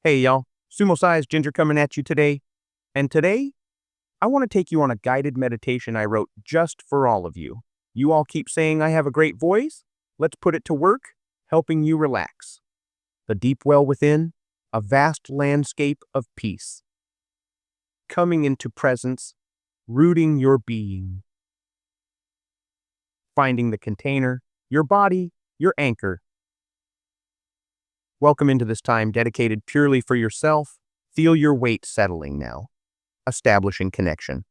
Hey y'all, Sumo-sized Ginger coming at you today. And today, I want to take you on a guided meditation I wrote just for all of you. You all keep saying I have a great voice. Let's put it to work, helping you relax. The deep well within, a vast landscape of peace. Coming into presence, rooting your being. Finding the container, your body, your anchor. Welcome into this time dedicated purely for yourself. Feel your weight settling now. Establishing connection.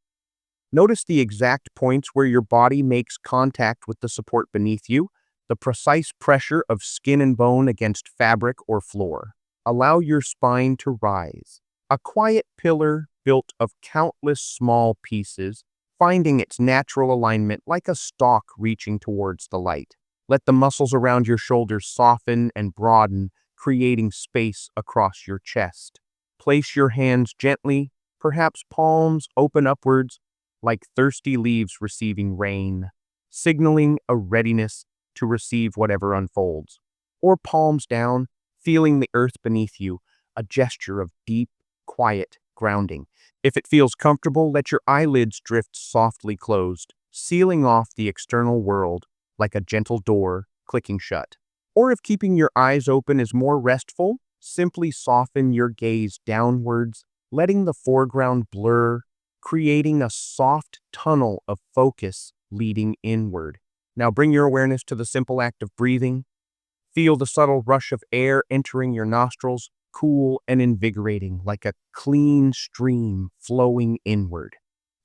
Notice the exact points where your body makes contact with the support beneath you, the precise pressure of skin and bone against fabric or floor. Allow your spine to rise. A quiet pillar built of countless small pieces, finding its natural alignment like a stalk reaching towards the light. Let the muscles around your shoulders soften and broaden, creating space across your chest. Place your hands gently, perhaps palms open upwards, like thirsty leaves receiving rain, signaling a readiness to receive whatever unfolds. Or palms down, feeling the earth beneath you, a gesture of deep, quiet grounding. If it feels comfortable, let your eyelids drift softly closed, sealing off the external world like a gentle door clicking shut. Or if keeping your eyes open is more restful, simply soften your gaze downwards, letting the foreground blur, creating a soft tunnel of focus leading inward. Now bring your awareness to the simple act of breathing. Feel the subtle rush of air entering your nostrils, cool and invigorating, like a clean stream flowing inward.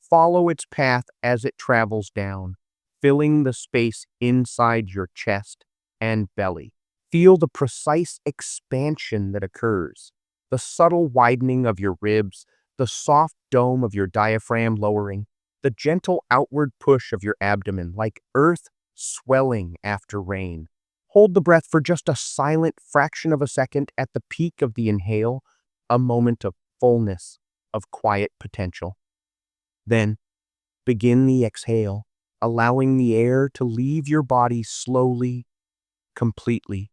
Follow its path as it travels down, filling the space inside your chest and belly. Feel the precise expansion that occurs, the subtle widening of your ribs, the soft dome of your diaphragm lowering, the gentle outward push of your abdomen like earth swelling after rain. Hold the breath for just a silent fraction of a second at the peak of the inhale, a moment of fullness, of quiet potential. Then, begin the exhale, allowing the air to leave your body slowly, completely.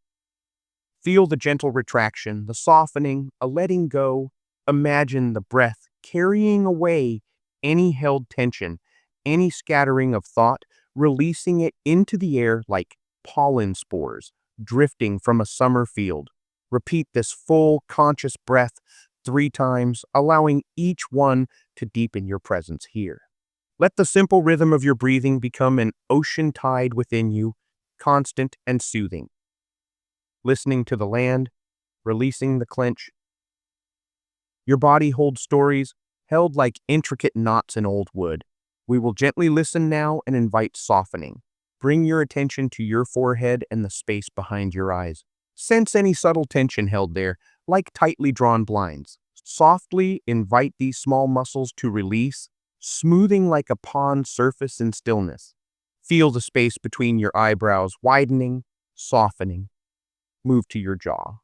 Feel the gentle retraction, the softening, a letting go. Imagine the breath carrying away any held tension, any scattering of thought, releasing it into the air like pollen spores drifting from a summer field. Repeat this full, conscious breath 3 times, allowing each one to deepen your presence here. Let the simple rhythm of your breathing become an ocean tide within you, constant and soothing. Listening to the land, releasing the clench. Your body holds stories held like intricate knots in old wood. We will gently listen now and invite softening. Bring your attention to your forehead and the space behind your eyes. Sense any subtle tension held there, like tightly drawn blinds. Softly invite these small muscles to release, smoothing like a pond surface in stillness. Feel the space between your eyebrows widening, softening. Move to your jaw.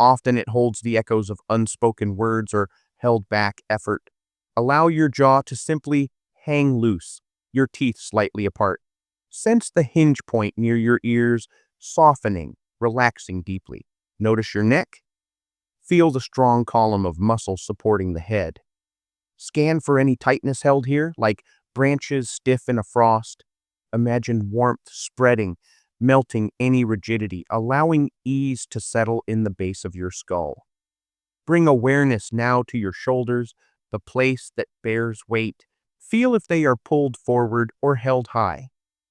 Often it holds the echoes of unspoken words or held back effort. Allow your jaw to simply hang loose, your teeth slightly apart. Sense the hinge point near your ears, softening, relaxing deeply. Notice your neck. Feel the strong column of muscle supporting the head. Scan for any tightness held here, like branches stiff in a frost. Imagine warmth spreading, melting any rigidity, allowing ease to settle in the base of your skull. Bring awareness now to your shoulders, the place that bears weight. Feel if they are pulled forward or held high.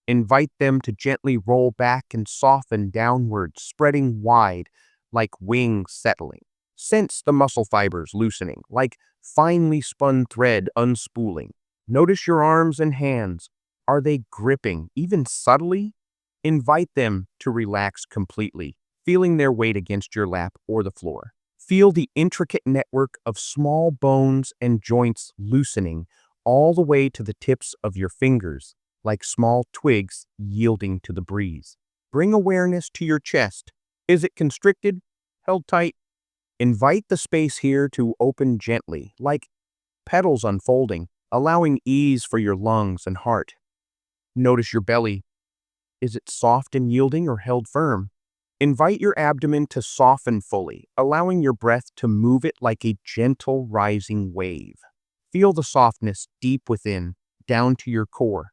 Invite them to gently roll back and soften downward, spreading wide, like wings settling. Sense the muscle fibers loosening, like finely spun thread unspooling. Notice your arms and hands. Are they gripping, even subtly? Invite them to relax completely, feeling their weight against your lap or the floor. Feel the intricate network of small bones and joints loosening all the way to the tips of your fingers, like small twigs yielding to the breeze. Bring awareness to your chest. Is it constricted? Held tight? Invite the space here to open gently, like petals unfolding, allowing ease for your lungs and heart. Notice your belly. Is it soft and yielding or held firm? Invite your abdomen to soften fully, allowing your breath to move it like a gentle rising wave. Feel the softness deep within, down to your core.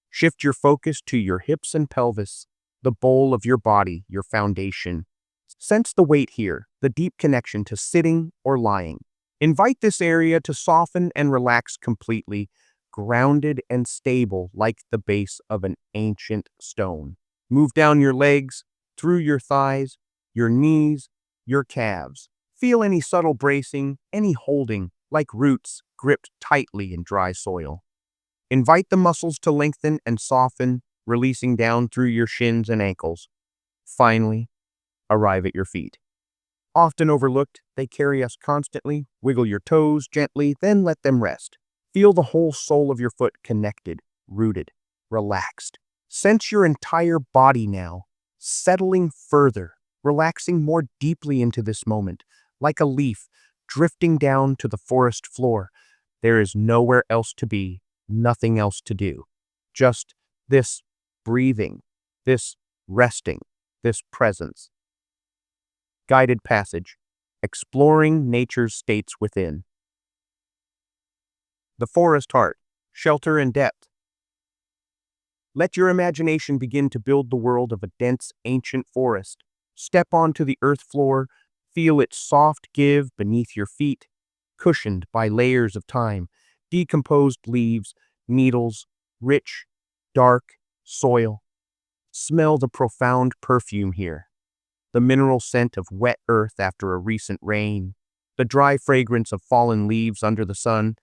Shift your focus to your hips and pelvis, the bowl of your body, your foundation. Sense the weight here, the deep connection to sitting or lying. Invite this area to soften and relax completely, grounded and stable like the base of an ancient stone. Move down your legs, through your thighs, your knees, your calves. Feel any subtle bracing, any holding, like roots gripped tightly in dry soil. Invite the muscles to lengthen and soften, releasing down through your shins and ankles. Finally, arrive at your feet. Often overlooked, they carry us constantly. Wiggle your toes gently, then let them rest. Feel the whole sole of your foot connected, rooted, relaxed. Sense your entire body now, settling further, relaxing more deeply into this moment, like a leaf drifting down to the forest floor. There is nowhere else to be, nothing else to do. Just this breathing, this resting, this presence. Guided passage, exploring nature's states within. The forest heart, shelter and depth. Let your imagination begin to build the world of a dense, ancient forest. Step onto the earth floor, feel its soft give beneath your feet, cushioned by layers of time, decomposed leaves, needles, rich, dark soil. Smell the profound perfume here. The mineral scent of wet earth after a recent rain, the dry fragrance of fallen leaves under the sun,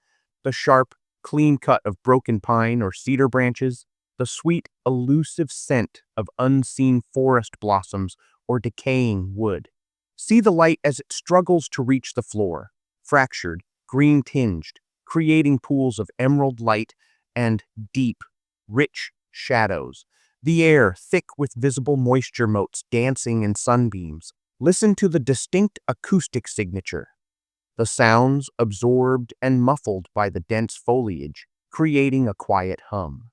the sharp, clean cut of broken pine or cedar branches, the sweet, elusive scent of unseen forest blossoms or decaying wood. See the light as it struggles to reach the floor, fractured, green-tinged, creating pools of emerald light and deep, rich shadows. The air thick with visible moisture motes dancing in sunbeams. Listen to the distinct acoustic signature. The sounds absorbed and muffled by the dense foliage, creating a quiet hum.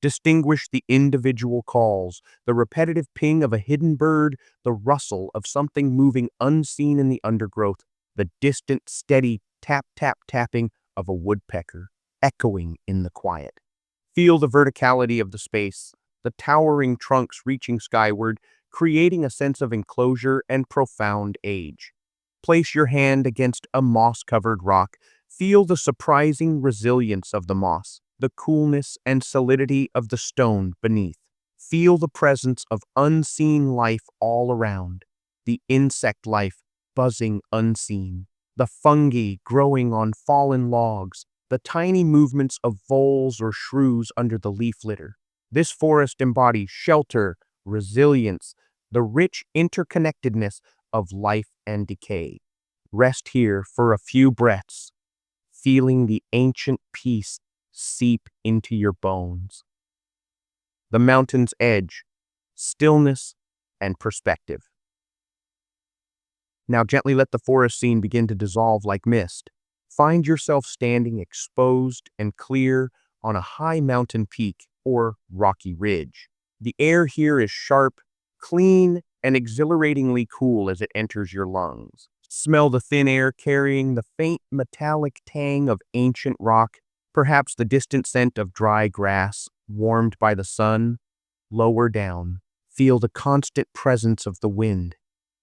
Distinguish the individual calls, the repetitive ping of a hidden bird, the rustle of something moving unseen in the undergrowth, the distant, steady tap-tap-tapping of a woodpecker, echoing in the quiet. Feel the verticality of the space, the towering trunks reaching skyward, creating a sense of enclosure and profound age. Place your hand against a moss-covered rock. Feel the surprising resilience of the moss, the coolness and solidity of the stone beneath. Feel the presence of unseen life all around, the insect life buzzing unseen, the fungi growing on fallen logs, the tiny movements of voles or shrews under the leaf litter. This forest embodies shelter, resilience, the rich interconnectedness of life and decay. Rest here for a few breaths, feeling the ancient peace seep into your bones. The mountain's edge, stillness, and perspective. Now gently let the forest scene begin to dissolve like mist. Find yourself standing exposed and clear on a high mountain peak or rocky ridge. The air here is sharp, clean, and exhilaratingly cool as it enters your lungs. Smell the thin air carrying the faint metallic tang of ancient rock, perhaps the distant scent of dry grass warmed by the sun. Lower down, feel the constant presence of the wind.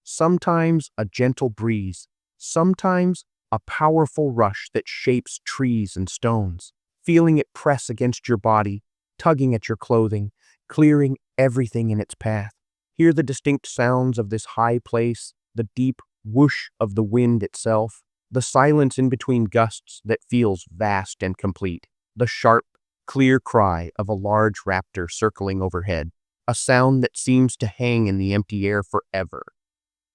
Sometimes a gentle breeze, sometimes a powerful rush that shapes trees and stones. Feeling it press against your body, tugging at your clothing, clearing everything in its path. Hear the distinct sounds of this high place, the deep whoosh of the wind itself, the silence in between gusts that feels vast and complete, the sharp, clear cry of a large raptor circling overhead, a sound that seems to hang in the empty air forever.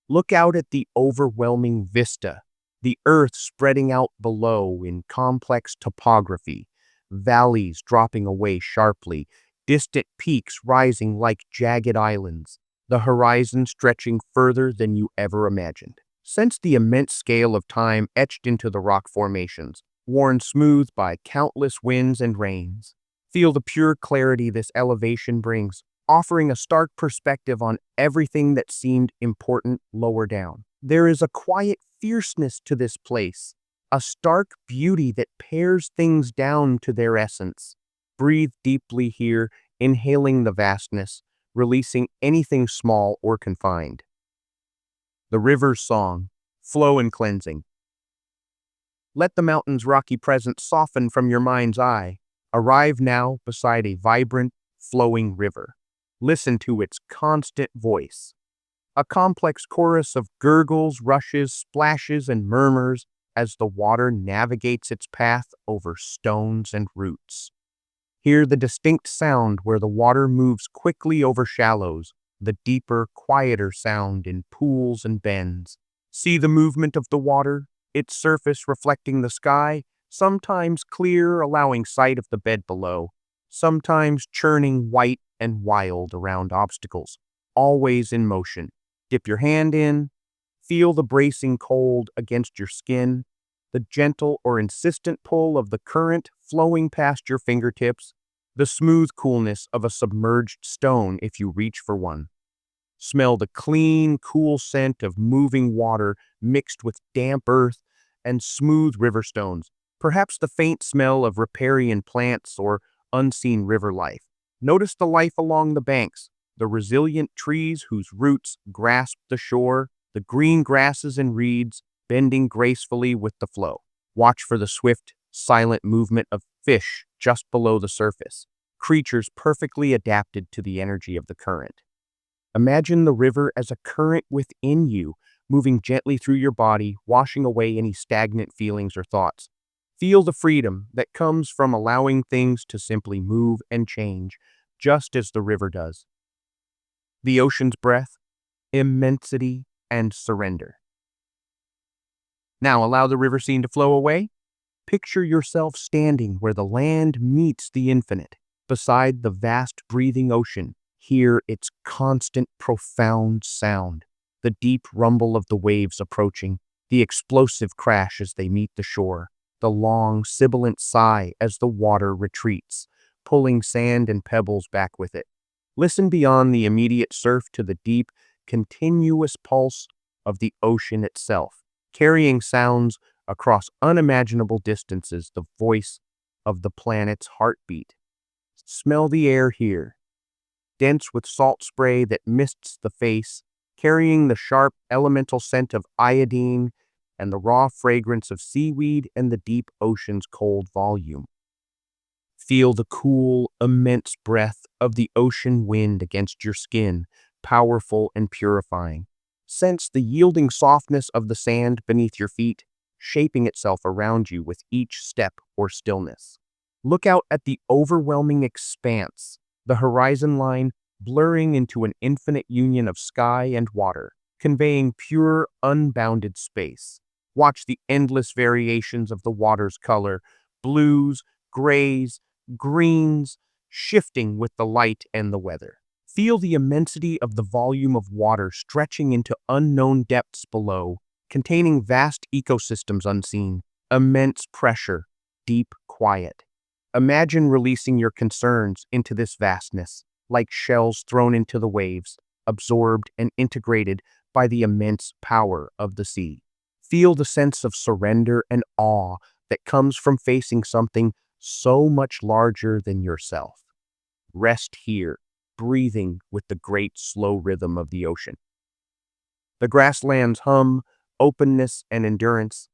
Look out at the overwhelming vista, the earth spreading out below in complex topography, valleys dropping away sharply, distant peaks rising like jagged islands, the horizon stretching further than you ever imagined. Sense the immense scale of time etched into the rock formations, worn smooth by countless winds and rains. Feel the pure clarity this elevation brings, offering a stark perspective on everything that seemed important lower down. There is a quiet fierceness to this place, a stark beauty that pares things down to their essence. Breathe deeply here, inhaling the vastness, releasing anything small or confined. The river's song, flow and cleansing. Let the mountain's rocky presence soften from your mind's eye. Arrive now beside a vibrant, flowing river. Listen to its constant voice. A complex chorus of gurgles, rushes, splashes, and murmurs as the water navigates its path over stones and roots. Hear the distinct sound where the water moves quickly over shallows, the deeper, quieter sound in pools and bends. See the movement of the water, its surface reflecting the sky, sometimes clear, allowing sight of the bed below, sometimes churning white and wild around obstacles, always in motion. Dip your hand in, feel the bracing cold against your skin, the gentle or insistent pull of the current flowing past your fingertips, the smooth coolness of a submerged stone if you reach for one. Smell the clean, cool scent of moving water mixed with damp earth and smooth river stones, perhaps the faint smell of riparian plants or unseen river life. Notice the life along the banks, the resilient trees whose roots grasp the shore, the green grasses and reeds bending gracefully with the flow. Watch for the swift, silent movement of fish just below the surface, creatures perfectly adapted to the energy of the current. Imagine the river as a current within you, moving gently through your body, washing away any stagnant feelings or thoughts. Feel the freedom that comes from allowing things to simply move and change, just as the river does. The ocean's breath, immensity, and surrender. Now allow the river scene to flow away. Picture yourself standing where the land meets the infinite, beside the vast breathing ocean. Hear its constant, profound sound, the deep rumble of the waves approaching, the explosive crash as they meet the shore, the long, sibilant sigh as the water retreats, pulling sand and pebbles back with it. Listen beyond the immediate surf to the deep, continuous pulse of the ocean itself, carrying sounds across unimaginable distances, the voice of the planet's heartbeat. Smell the air here, dense with salt spray that mists the face, carrying the sharp elemental scent of iodine and the raw fragrance of seaweed and the deep ocean's cold volume. Feel the cool, immense breath of the ocean wind against your skin, powerful and purifying. Sense the yielding softness of the sand beneath your feet, shaping itself around you with each step or stillness. Look out at the overwhelming expanse, the horizon line blurring into an infinite union of sky and water, conveying pure, unbounded space. Watch the endless variations of the water's color, blues, grays, greens, shifting with the light and the weather. Feel the immensity of the volume of water stretching into unknown depths below, containing vast ecosystems unseen, immense pressure, deep quiet. Imagine releasing your concerns into this vastness, like shells thrown into the waves, absorbed and integrated by the immense power of the sea. Feel the sense of surrender and awe that comes from facing something so much larger than yourself. Rest here, breathing with the great slow rhythm of the ocean. The grasslands hum, openness and endurance.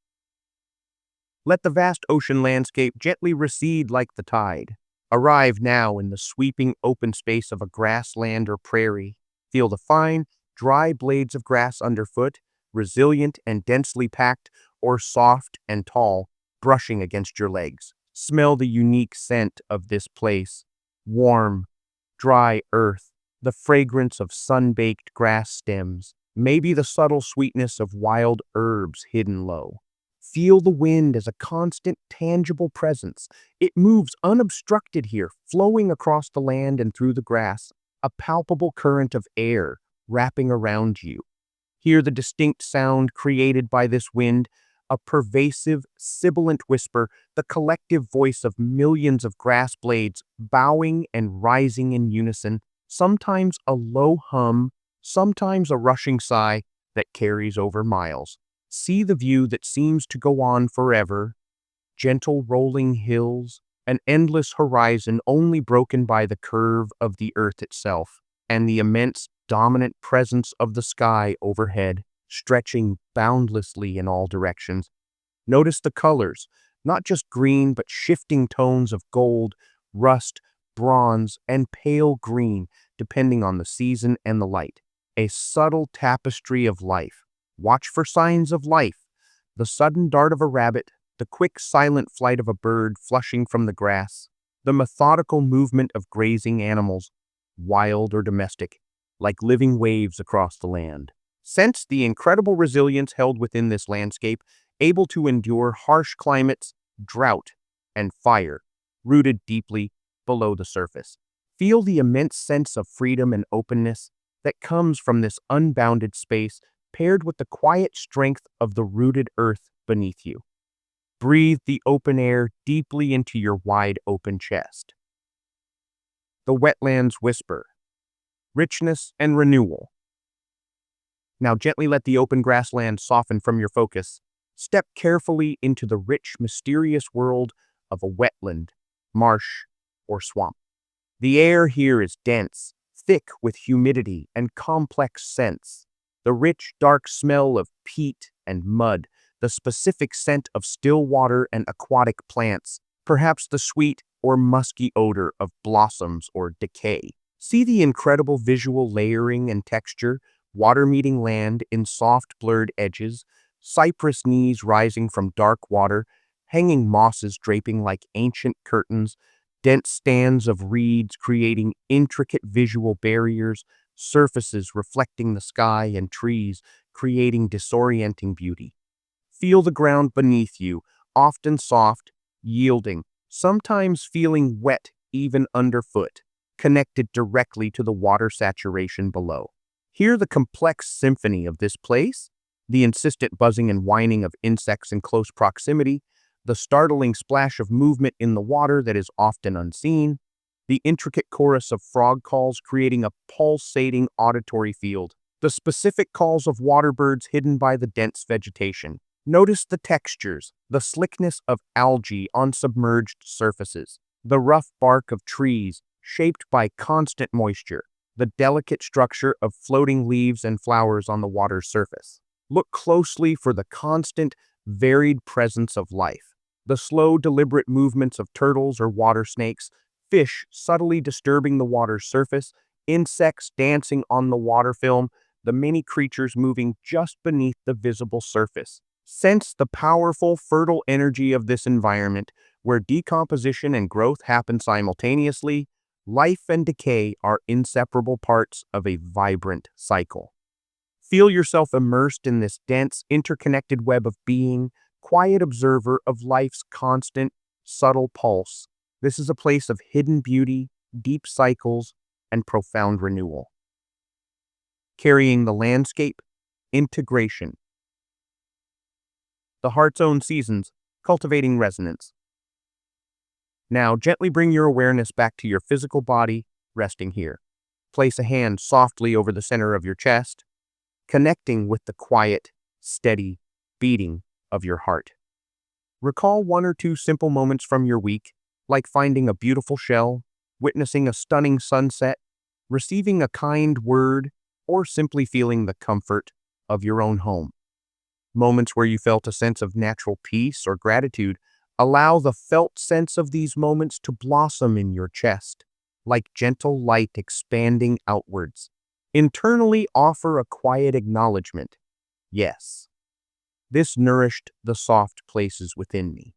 Let the vast ocean landscape gently recede like the tide. Arrive now in the sweeping open space of a grassland or prairie. Feel the fine, dry blades of grass underfoot, resilient and densely packed, or soft and tall, brushing against your legs. Smell the unique scent of this place. Warm, dry earth, the fragrance of sun-baked grass stems, maybe the subtle sweetness of wild herbs hidden low. Feel the wind as a constant, tangible presence. It moves unobstructed here, flowing across the land and through the grass, a palpable current of air wrapping around you. Hear the distinct sound created by this wind, a pervasive, sibilant whisper, the collective voice of millions of grass blades bowing and rising in unison, sometimes a low hum, sometimes a rushing sigh that carries over miles. See the view that seems to go on forever, gentle rolling hills, an endless horizon only broken by the curve of the earth itself, and the immense dominant presence of the sky overhead, stretching boundlessly in all directions. Notice the colors, not just green, but shifting tones of gold, rust, bronze, and pale green, depending on the season and the light. A subtle tapestry of life. Watch for signs of life. The sudden dart of a rabbit, the quick silent flight of a bird flushing from the grass, the methodical movement of grazing animals, wild or domestic, like living waves across the land. Sense the incredible resilience held within this landscape, able to endure harsh climates, drought, and fire, rooted deeply below the surface. Feel the immense sense of freedom and openness that comes from this unbounded space, paired with the quiet strength of the rooted earth beneath you. Breathe the open air deeply into your wide open chest. The wetlands whisper, richness and renewal. Now gently let the open grassland soften from your focus. Step carefully into the rich, mysterious world of a wetland, marsh, or swamp. The air here is dense, thick with humidity and complex scents. The rich, dark smell of peat and mud, the specific scent of still water and aquatic plants, perhaps the sweet or musky odor of blossoms or decay. See the incredible visual layering and texture, water meeting land in soft blurred edges, cypress knees rising from dark water, hanging mosses draping like ancient curtains, dense stands of reeds creating intricate visual barriers, surfaces reflecting the sky and trees, creating disorienting beauty. Feel the ground beneath you, often soft, yielding, sometimes feeling wet even underfoot, connected directly to the water saturation below. Hear the complex symphony of this place, the insistent buzzing and whining of insects in close proximity, the startling splash of movement in the water that is often unseen, the intricate chorus of frog calls creating a pulsating auditory field, the specific calls of water birds hidden by the dense vegetation. Notice the textures, the slickness of algae on submerged surfaces, the rough bark of trees shaped by constant moisture, the delicate structure of floating leaves and flowers on the water's surface. Look closely for the constant, varied presence of life, the slow, deliberate movements of turtles or water snakes, fish subtly disturbing the water's surface, insects dancing on the water film, the many creatures moving just beneath the visible surface. Sense the powerful, fertile energy of this environment where decomposition and growth happen simultaneously. Life and decay are inseparable parts of a vibrant cycle. Feel yourself immersed in this dense, interconnected web of being, quiet observer of life's constant, subtle pulse. This is a place of hidden beauty, deep cycles, and profound renewal. Carrying the landscape, integration. The heart's own seasons, cultivating resonance. Now, gently bring your awareness back to your physical body, resting here. Place a hand softly over the center of your chest, connecting with the quiet, steady beating of your heart. Recall one or two simple moments from your week, like finding a beautiful shell, witnessing a stunning sunset, receiving a kind word, or simply feeling the comfort of your own home. Moments where you felt a sense of natural peace or gratitude. Allow the felt sense of these moments to blossom in your chest, like gentle light expanding outwards. Internally offer a quiet acknowledgement. Yes, this nourished the soft places within me.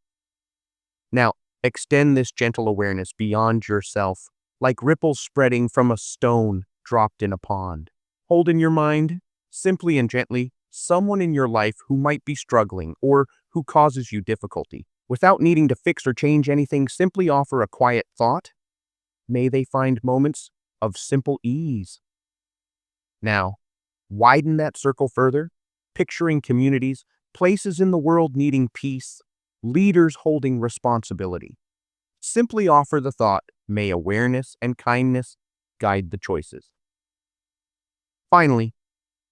Now, extend this gentle awareness beyond yourself, like ripples spreading from a stone dropped in a pond. Hold in your mind, simply and gently, someone in your life who might be struggling or who causes you difficulty. Without needing to fix or change anything, simply offer a quiet thought. May they find moments of simple ease. Now, widen that circle further, picturing communities, places in the world needing peace, leaders holding responsibility. Simply offer the thought, may awareness and kindness guide the choices. Finally,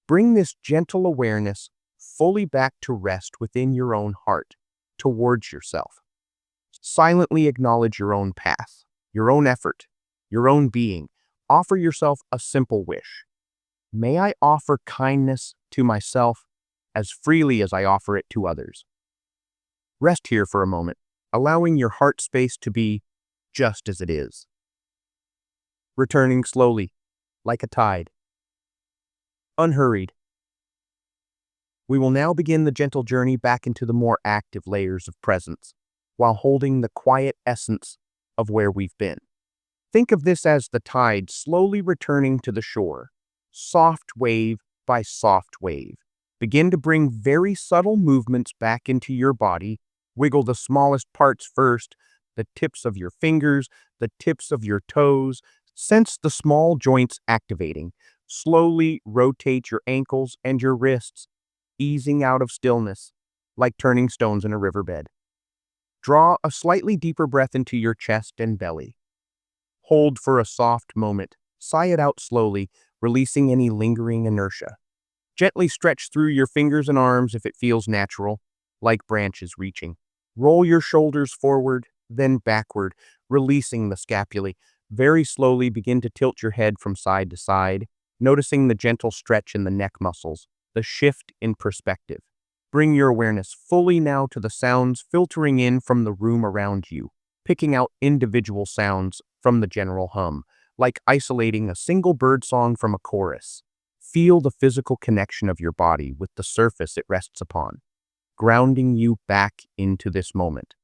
bring this gentle awareness fully back to rest within your own heart, towards yourself. Silently acknowledge your own path, your own effort, your own being. Offer yourself a simple wish. May I offer kindness to myself as freely as I offer it to others. Rest here for a moment, allowing your heart space to be just as it is. Returning slowly, like a tide. Unhurried. We will now begin the gentle journey back into the more active layers of presence, while holding the quiet essence of where we've been. Think of this as the tide slowly returning to the shore, soft wave by soft wave. Begin to bring very subtle movements back into your body. Wiggle the smallest parts first, the tips of your fingers, the tips of your toes. Sense the small joints activating. Slowly rotate your ankles and your wrists, easing out of stillness, like turning stones in a riverbed. Draw a slightly deeper breath into your chest and belly. Hold for a soft moment. Sigh it out slowly, releasing any lingering inertia. Gently stretch through your fingers and arms if it feels natural, like branches reaching. Roll your shoulders forward, then backward, releasing the scapulae. Very slowly begin to tilt your head from side to side, noticing the gentle stretch in the neck muscles, the shift in perspective. Bring your awareness fully now to the sounds filtering in from the room around you, picking out individual sounds from the general hum, like isolating a single bird song from a chorus. Feel the physical connection of your body with the surface it rests upon, grounding you back into this moment,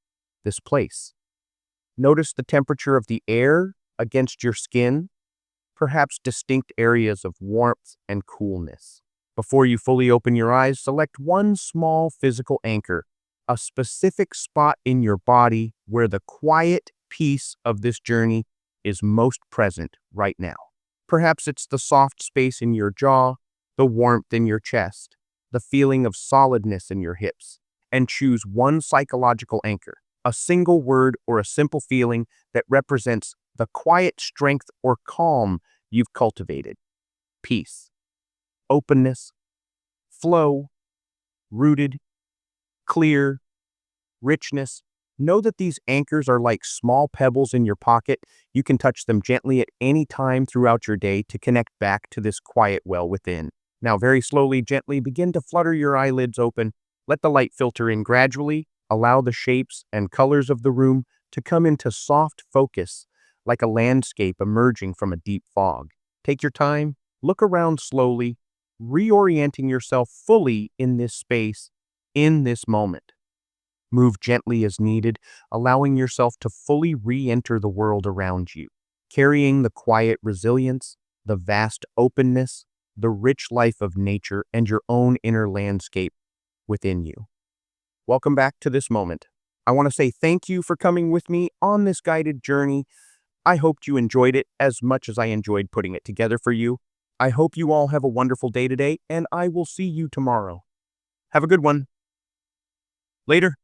this place. Notice the temperature of the air against your skin, perhaps distinct areas of warmth and coolness. Before you fully open your eyes, select one small physical anchor, a specific spot in your body where the quiet peace of this journey is most present right now. Perhaps it's the soft space in your jaw, the warmth in your chest, the feeling of solidness in your hips, and choose one psychological anchor, a single word or a simple feeling that represents the quiet strength or calm you've cultivated. Peace, openness, flow, rooted, clear, richness. Know that these anchors are like small pebbles in your pocket. You can touch them gently at any time throughout your day to connect back to this quiet well within. Now, very slowly, gently begin to flutter your eyelids open. Let the light filter in gradually. Allow the shapes and colors of the room to come into soft focus, like a landscape emerging from a deep fog. Take your time, look around slowly, reorienting yourself fully in this space, in this moment. Move gently as needed, allowing yourself to fully re-enter the world around you, carrying the quiet resilience, the vast openness, the rich life of nature, and your own inner landscape within you. Welcome back to this moment. I want to say thank you for coming with me on this guided journey. I hoped you enjoyed it as much as I enjoyed putting it together for you. I hope you all have a wonderful day today, and I will see you tomorrow. Have a good one. Later.